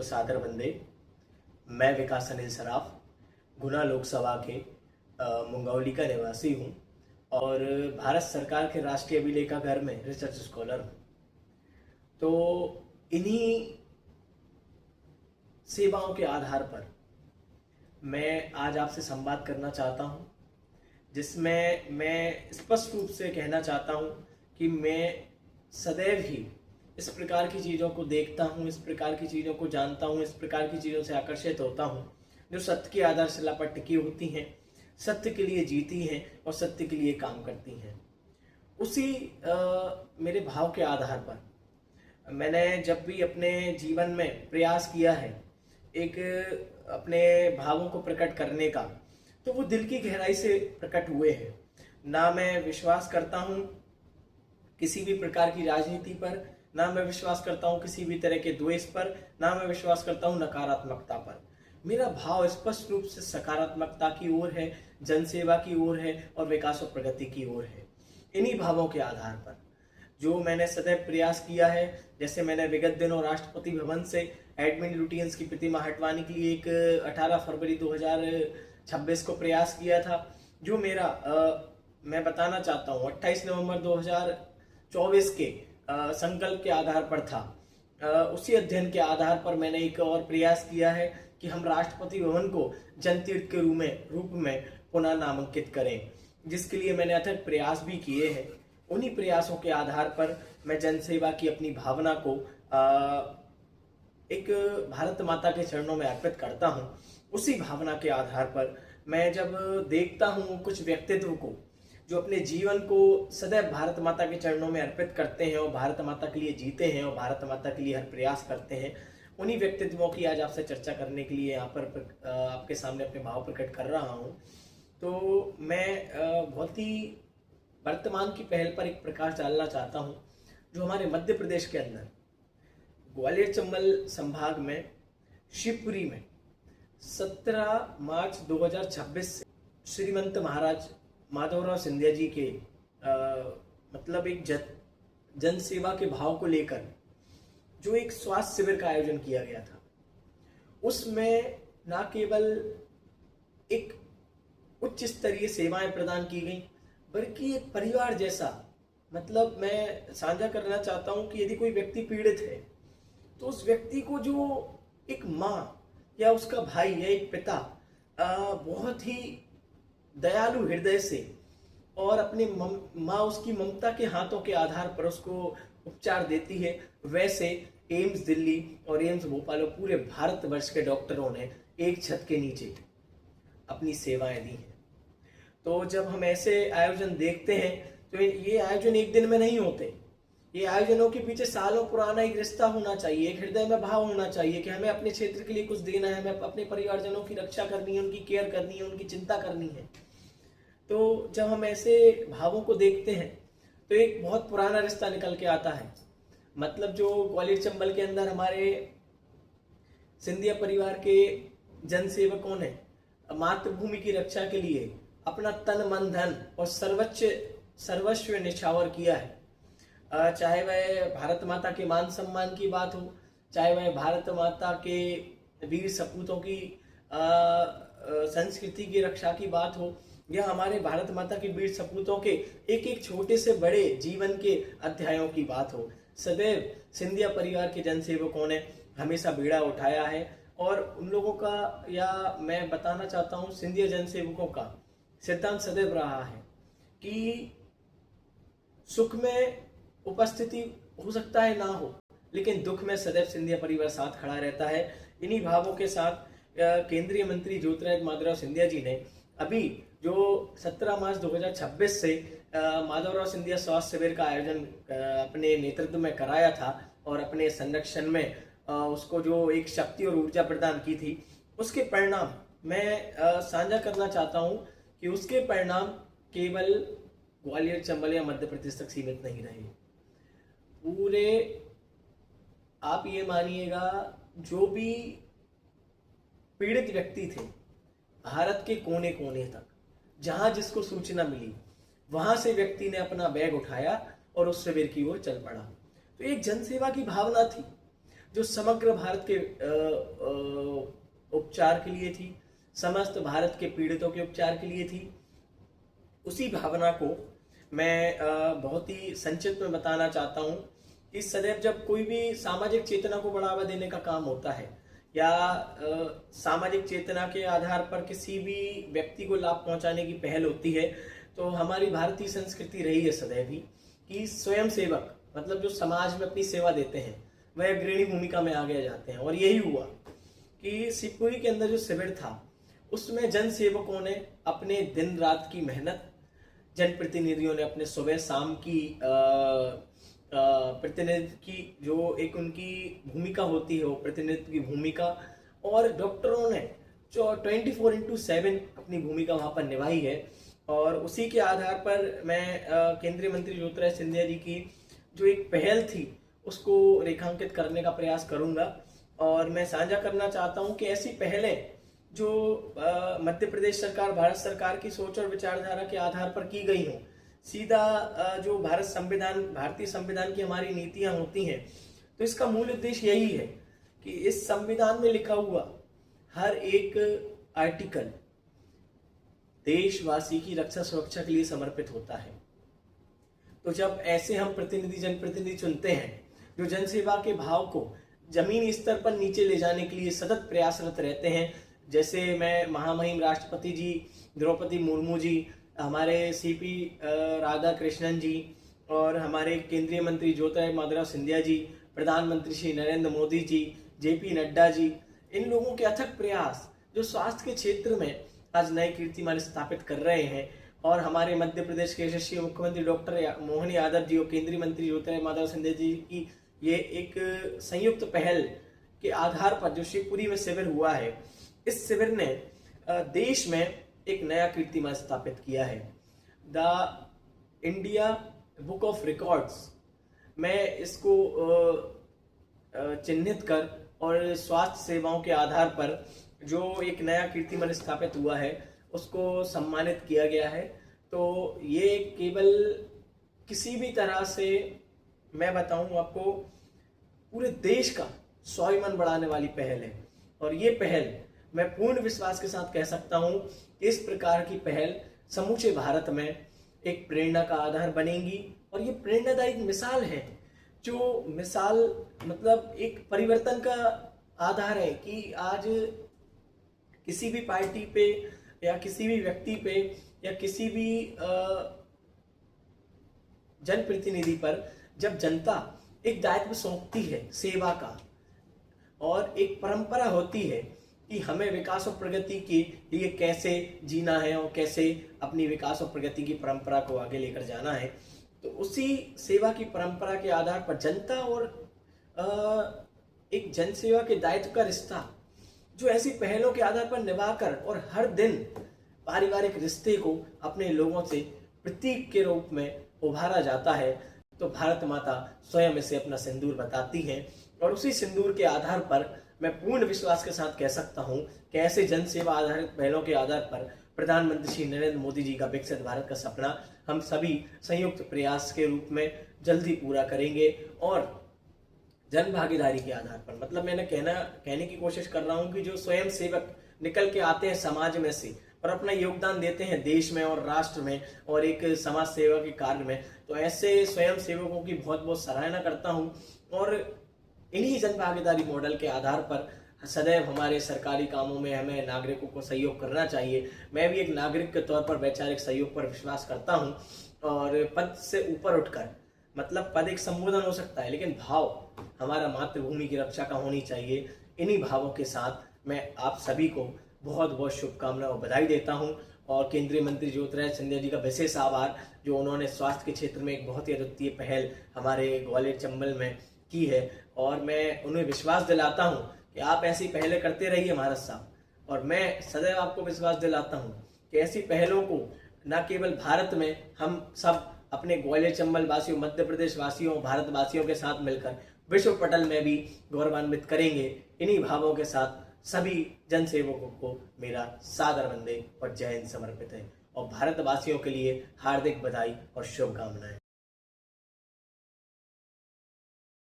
सादर बंदे। मैं विकास अनिल सराफ गुना लोकसभा के मुंगौली का निवासी हूँ और भारत सरकार के राष्ट्रीय अभिलेखागार में रिसर्च स्कॉलर हूँ। तो इन्हीं सेवाओं के आधार पर मैं आज आपसे संवाद करना चाहता हूँ, जिसमें मैं स्पष्ट रूप से कहना चाहता हूँ कि मैं सदैव ही इस प्रकार की चीज़ों को देखता हूँ, इस प्रकार की चीज़ों को जानता हूँ, इस प्रकार की चीज़ों से आकर्षित होता हूँ जो सत्य की आधारशिला पर टिकी होती हैं, सत्य के लिए जीती हैं और सत्य के लिए काम करती हैं। उसी मेरे भाव के आधार पर मैंने जब भी अपने जीवन में प्रयास किया है एक अपने भावों को प्रकट करने का, तो वो दिल की गहराई से प्रकट हुए हैं। ना मैं विश्वास करता हूँ किसी भी प्रकार की राजनीति पर, ना मैं विश्वास करता हूँ किसी भी तरह के द्वेष पर, ना मैं विश्वास करता हूँ नकारात्मकता पर। मेरा भाव स्पष्ट रूप से सकारात्मकता की ओर है, जनसेवा की ओर है और विकास और प्रगति की ओर है। इन्हीं भावों के आधार पर जो मैंने सदैव प्रयास किया है, जैसे मैंने विगत दिनों राष्ट्रपति भवन से एडमिन लुटियंस की प्रतिमा हटवाने के लिए एक 18 फरवरी 2026 को प्रयास किया था, जो मेरा मैं बताना चाहता हूँ 28 नवंबर 2024 के संकल्प के आधार पर था। उसी अध्ययन के आधार पर मैंने एक और प्रयास किया है कि हम राष्ट्रपति भवन को जनतीर्थ के रूप में पुनः नामांकित करें, जिसके लिए मैंने अथक प्रयास भी किए हैं। उन्हीं प्रयासों के आधार पर मैं जनसेवा की अपनी भावना को एक भारत माता के चरणों में अर्पित करता हूँ। उसी भावना के आधार पर मैं जब देखता हूँ कुछ व्यक्तित्व को जो अपने जीवन को सदैव भारत माता के चरणों में अर्पित करते हैं और भारत माता के लिए जीते हैं और भारत माता के लिए हर प्रयास करते हैं, उन्हीं व्यक्तित्वों की आज आपसे चर्चा करने के लिए यहाँ पर आपके सामने अपने भाव प्रकट कर रहा हूँ। तो मैं बहुत ही वर्तमान की पहल पर एक प्रकाश डालना चाहता हूँ, जो हमारे मध्य प्रदेश के अंदर ग्वालियर चंबल संभाग में शिवपुरी में 17 मार्च 2026 से श्रीमंत महाराज माधवराव सिंधिया जी के मतलब एक जन सेवा के भाव को लेकर जो एक स्वास्थ्य शिविर का आयोजन किया गया था, उसमें न केवल एक उच्च स्तरीय सेवाएं प्रदान की गई, बल्कि एक परिवार जैसा, मतलब मैं साझा करना चाहता हूं कि यदि कोई व्यक्ति पीड़ित है तो उस व्यक्ति को जो एक माँ या उसका भाई या एक पिता बहुत ही दयालु हृदय से और अपने माँ उसकी ममता के हाथों के आधार पर उसको उपचार देती है, वैसे एम्स दिल्ली और एम्स भोपाल और पूरे भारतवर्ष के डॉक्टरों ने एक छत के नीचे अपनी सेवाएं दी हैं। तो जब हम ऐसे आयोजन देखते हैं तो ये आयोजन एक दिन में नहीं होते। ये आयोजनों के पीछे सालों पुराना एक रिश्ता होना चाहिए, एक हृदय में भाव होना चाहिए कि हमें अपने क्षेत्र के लिए कुछ देना है, हमें अपने परिवारजनों की रक्षा करनी है, उनकी केयर करनी है, उनकी चिंता करनी है। तो जब हम ऐसे भावों को देखते हैं तो एक बहुत पुराना रिश्ता निकल के आता है। मतलब जो ग्वालियर चंबल के अंदर हमारे सिंधिया परिवार के जनसेवकों ने मातृभूमि की रक्षा के लिए अपना तन मन धन और सर्वस्व निछावर किया है। चाहे वह भारत माता के मान सम्मान की बात हो, चाहे वह भारत माता के वीर सपूतों की संस्कृति की रक्षा की बात हो, या हमारे भारत माता के वीर सपूतों के एक एक छोटे से बड़े जीवन के अध्यायों की बात हो, सदैव सिंधिया परिवार के जनसेवकों ने हमेशा बीड़ा उठाया है। और उन लोगों का, या मैं बताना चाहता हूँ सिंधिया जनसेवकों का सिद्धांत सदैव रहा है कि सुख में उपस्थिति हो सकता है ना हो, लेकिन दुख में सदैव सिंधिया परिवार साथ खड़ा रहता है। इन्हीं भावों के साथ केंद्रीय मंत्री ज्योतिरादित्य माधवराव सिंधिया जी ने अभी जो 17 मार्च 2026 से माधवराव सिंधिया स्वास्थ्य शिविर का आयोजन अपने नेतृत्व में कराया था और अपने संरक्षण में उसको जो एक शक्ति और ऊर्जा प्रदान की थी, उसके परिणाम मैं साझा करना चाहता हूँ कि उसके परिणाम केवल ग्वालियर चंबल या मध्य प्रदेश तक सीमित नहीं रहे। पूरे आप ये मानिएगा जो भी पीड़ित व्यक्ति थे भारत के कोने कोने तक, जहां जिसको सूचना मिली वहां से व्यक्ति ने अपना बैग उठाया और उस शिविर की ओर चल पड़ा। तो एक जनसेवा की भावना थी। जो समग्र भारत के उपचार के लिए थी, समस्त भारत के पीड़ितों के उपचार के लिए थी, उसी भावना को मैं बहुत ही संक्षिप्त में बताना चाहता हूँ कि सदैव जब कोई भी सामाजिक चेतना को बढ़ावा देने का काम होता है या सामाजिक चेतना के आधार पर किसी भी व्यक्ति को लाभ पहुंचाने की पहल होती है, तो हमारी भारतीय संस्कृति रही है सदैव ही कि स्वयं सेवक मतलब जो समाज में अपनी सेवा देते हैं वह अग्रणी भूमिका में आगे जाते हैं। और यही हुआ कि शिवपुरी के अंदर जो शिविर था उसमें जन सेवकों ने अपने दिन रात की मेहनत, जनप्रतिनिधियों ने अपने सुबह शाम की प्रतिनिधि की जो एक उनकी भूमिका होती है वो प्रतिनिधित्व की भूमिका, और डॉक्टरों ने जो 24/7 अपनी भूमिका वहां पर निभाई है। और उसी के आधार पर मैं केंद्रीय मंत्री ज्योतिरादित्य सिंधिया जी की जो एक पहल थी उसको रेखांकित करने का प्रयास करूंगा। और मैं साझा करना चाहता हूं कि ऐसी पहलें जो मध्य प्रदेश सरकार, भारत सरकार की सोच और विचारधारा के आधार पर की गई हों, सीधा जो भारतीय संविधान की हमारी नीतियां होती हैं, तो इसका मूल उद्देश्य यही है कि इस संविधान में लिखा हुआ हर एक आर्टिकल देशवासी की रक्षा सुरक्षा के लिए समर्पित होता है। तो जब ऐसे हम जनप्रतिनिधि चुनते हैं जो जनसेवा के भाव को जमीनी स्तर पर नीचे ले जाने के लिए सतत प्रयासरत रहते हैं, जैसे मैं महामहिम राष्ट्रपति जी द्रौपदी मुर्मू जी, हमारे सीपी राधाकृष्णन जी और हमारे केंद्रीय मंत्री ज्योतिरादित्य माधवराव सिंधिया जी, प्रधानमंत्री श्री नरेंद्र मोदी जी, जेपी नड्डा जी, इन लोगों के अथक प्रयास जो स्वास्थ्य के क्षेत्र में आज नए कीर्तिमान स्थापित कर रहे हैं, और हमारे मध्य प्रदेश के यशस्वी मुख्यमंत्री डॉक्टर मोहन यादव जी और केंद्रीय मंत्री ज्योतिरादित्य माधवराव सिंधिया जी की ये एक संयुक्त पहल के आधार पर जो शिवपुरी में शिविर हुआ है, इस शिविर ने देश में एक नया कीर्तिमान स्थापित किया है। The India book of records में इसको चिन्हित कर और स्वास्थ्य सेवाओं के आधार पर जो एक नया कीर्तिमान स्थापित हुआ है उसको सम्मानित किया गया है। तो ये केवल किसी भी तरह से मैं बताऊं आपको पूरे देश का स्वाभिमान बढ़ाने वाली पहल है। और ये पहल मैं पूर्ण विश्वास के साथ कह सकता हूं कि इस प्रकार की पहल समूचे भारत में एक प्रेरणा का आधार बनेगी। और ये प्रेरणादायक मिसाल है, जो मिसाल मतलब एक परिवर्तन का आधार है कि आज किसी भी पार्टी पे या किसी भी व्यक्ति पे या किसी भी जनप्रतिनिधि पर जब जनता एक दायित्व सौंपती है सेवा का, और एक परंपरा होती है कि हमें विकास और प्रगति के लिए कैसे जीना है और कैसे अपनी विकास और प्रगति की परंपरा को आगे लेकर जाना है, तो उसी सेवा की परंपरा के आधार पर जनता और एक जनसेवा के दायित्व का रिश्ता जो ऐसी पहलों के आधार पर निभाकर और हर दिन पारिवारिक रिश्ते को अपने लोगों से प्रतीक के रूप में उभारा जाता है, तो भारत माता स्वयं इसे अपना सिंदूर बताती हैं। और उसी सिंदूर के आधार पर मैं पूर्ण विश्वास के साथ कह सकता हूं कि ऐसे जनसेवा आधारित पहलों के आधार पर प्रधानमंत्री श्री नरेंद्र मोदी जी का विकसित भारत का सपना हम सभी संयुक्त प्रयास के रूप में जल्दी पूरा करेंगे। और जन भागीदारी के आधार पर मतलब मैंने कहने की कोशिश कर रहा हूं कि जो स्वयं सेवक निकल के आते हैं समाज में से और अपना योगदान देते हैं देश में और राष्ट्र में और एक समाज सेवा के कार्य में, तो ऐसे स्वयं सेवकों की बहुत बहुत सराहना करता हूं। और इन्हीं जन भागीदारी मॉडल के आधार पर सदैव हमारे सरकारी कामों में हमें नागरिकों को सहयोग करना चाहिए। मैं भी एक नागरिक के तौर पर वैचारिक सहयोग पर विश्वास करता हूं, और पद से ऊपर उठकर मतलब पद एक संबोधन हो सकता है, लेकिन भाव हमारा मातृभूमि की रक्षा का होनी चाहिए। इन्हीं भावों के साथ मैं आप सभी को बहुत बहुत शुभकामनाएं और बधाई देता हूं। और केंद्रीय मंत्री ज्योतिरादित्य सिंधिया जी का विशेष आभार, जो उन्होंने स्वास्थ्य के क्षेत्र में एक बहुत ही अद्वितीय पहल हमारे ग्वालियर चंबल में की है। और मैं उन्हें विश्वास दिलाता हूं कि आप ऐसी पहलें करते रहिए महाराज साहब, और मैं सदैव आपको विश्वास दिलाता हूं कि ऐसी पहलों को न केवल भारत में हम सब अपने ग्वालियर चंबल वासियों, मध्य प्रदेश वासियों, भारतवासियों के साथ मिलकर विश्व पटल में भी गौरवान्वित करेंगे। इन्हीं भावों के साथ सभी जनसेवकों को मेरा सादर वंदे और जय हिंद समर्पित है, और भारतवासियों के लिए हार्दिक बधाई और शुभकामनाएं।